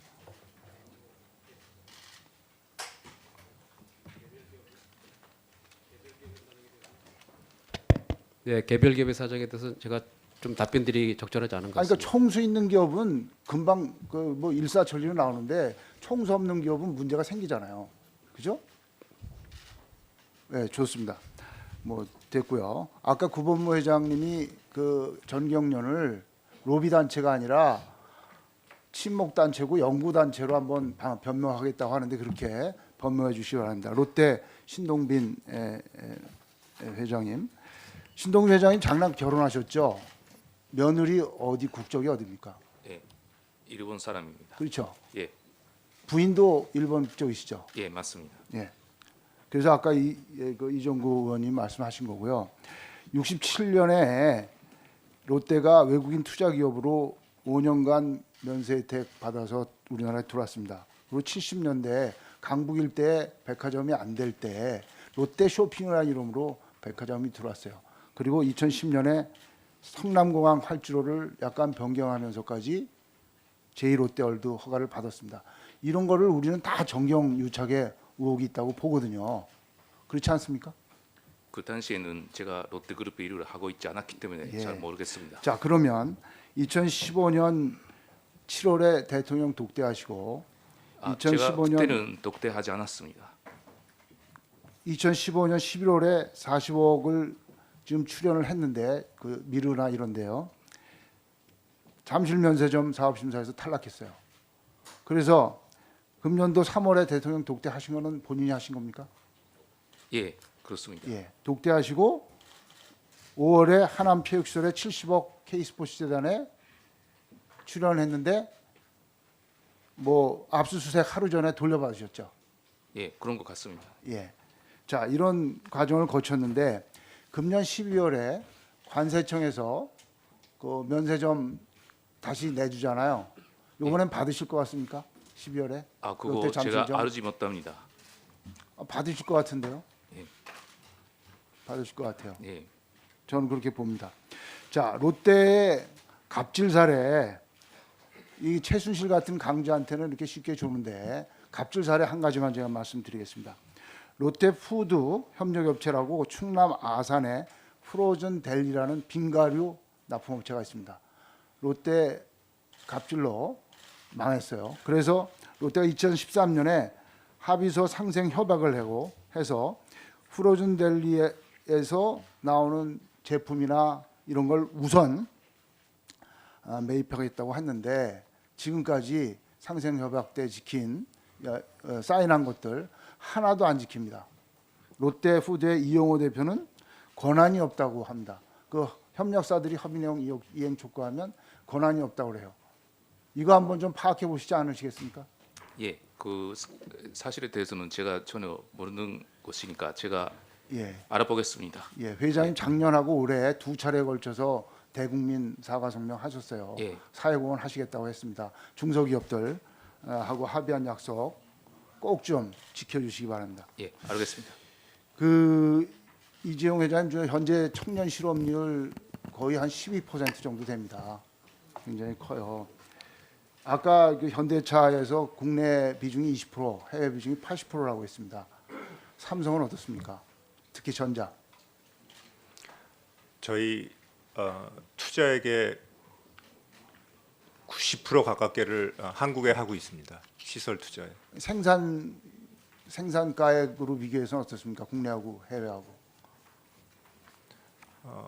네, 개별 기업의 사정에 대해서 제가 좀 답변들이 적절하지 않은 것 그러니까 같습니다. 총수 있는 기업은 금방 그 뭐 일사천리로 나오는데 총수 없는 기업은 문제가 생기잖아요. 그죠? 네, 좋습니다. 뭐 됐고요. 아까 구본무 회장님이 그 전경련을 로비 단체가 아니라 친목 단체고 연구 단체로 한번 변명하겠다고 하는데 그렇게 변명해 주시기 바랍니다. 롯데 신동빈 회장님, 신동빈 회장님 장남 결혼하셨죠? 며느리 어디 국적이 어디입니까? 예, 일본 사람입니다. 그렇죠. 예, 부인도 일본 국적이시죠? 예, 맞습니다. 예. 그래서 아까 이종구 의원님 말씀하신 거고요. 67년에 롯데가 외국인 투자 기업으로 5년간 면세 혜택 받아서 우리나라에 들어왔습니다. 그리고 70년대 강북 일대에 백화점이 안 될 때 롯데 쇼핑이라는 이름으로 백화점이 들어왔어요. 그리고 2010년에 성남공항 활주로를 약간 변경하면서까지 제2롯데월드 허가를 받았습니다. 이런 거를 우리는 다 정경유착에 의혹이 있다고 보거든요. 그렇지 않습니까? 그 당시에는 제가 롯데그룹 일을 하고 있지 않았기 때문에 예. 잘 모르겠습니다. 자, 그러면 2015년 7월에 대통령 독대하시고 제가 2015년 그때는 독대하지 않았습니다. 2015년 11월에 40억을 지금 출연을 했는데 그 미르나 이런데요. 잠실면세점 사업심사에서 탈락했어요. 그래서 금년도 3월에 대통령 독대하신 거는 본인이 하신 겁니까? 예, 그렇습니다. 예, 독대하시고 5월에 하남체육시설에 70억 K스포츠재단에 출연했는데 뭐 압수수색 하루 전에 돌려받으셨죠? 예, 그런 것 같습니다. 예. 자, 이런 과정을 거쳤는데 금년 12월에 관세청에서 그 면세점 다시 내주잖아요. 이번엔 받으실 것 같습니까? 12월에? 아, 그거 롯데 제가 잠실점? 알지 못합니다. 받으실 것 같은데요? 예. 받으실 것 같아요. 예. 저는 그렇게 봅니다. 자, 롯데의 갑질 사례, 이 최순실 같은 강자한테는 이렇게 쉽게 주는데 갑질 사례 한 가지만 제가 말씀드리겠습니다. 롯데푸드 협력업체라고 충남 아산에 프로즌 델리라는 빙가류 납품업체가 있습니다. 롯데 갑질로 망했어요. 그래서 롯데가 2013년에 합의서 상생 협약을 하고 해서 프로즌 델리에서 나오는 제품이나 이런 걸 우선 매입하겠다고 했는데 지금까지 상생협약 때 지킨 사인한 것들 하나도 안 지킵니다. 롯데푸드의 이용호 대표는 권한이 없다고 합니다. 그 협력사들이 협의 내용 이행 촉구하면 권한이 없다고 그래요. 이거 한번 좀 파악해 보시지 않으시겠습니까? 예, 그 사실에 대해서는 제가 전혀 모르는 것이니까 제가 예. 알아보겠습니다. 예, 회장님 작년하고 올해 두 차례에 걸쳐서 대국민 사과 성명 하셨어요. 예. 사회공헌 하시겠다고 했습니다. 중소기업들 하고 합의한 약속 꼭 좀 지켜주시기 바랍니다. 예, 알겠습니다. 그 이재용 회장님 중에 현재 청년 실업률 거의 한 12% 정도 됩니다. 굉장히 커요. 아까 그 현대차에서 국내 비중이 20%, 해외 비중이 80%라고 했습니다. 삼성은 어떻습니까? 특히 전자. 저희 투자액의 90% 가깝게를 한국에 하고 있습니다. 시설 투자에. 생산가액으로 비교해서는 어떻습니까? 국내하고 해외하고.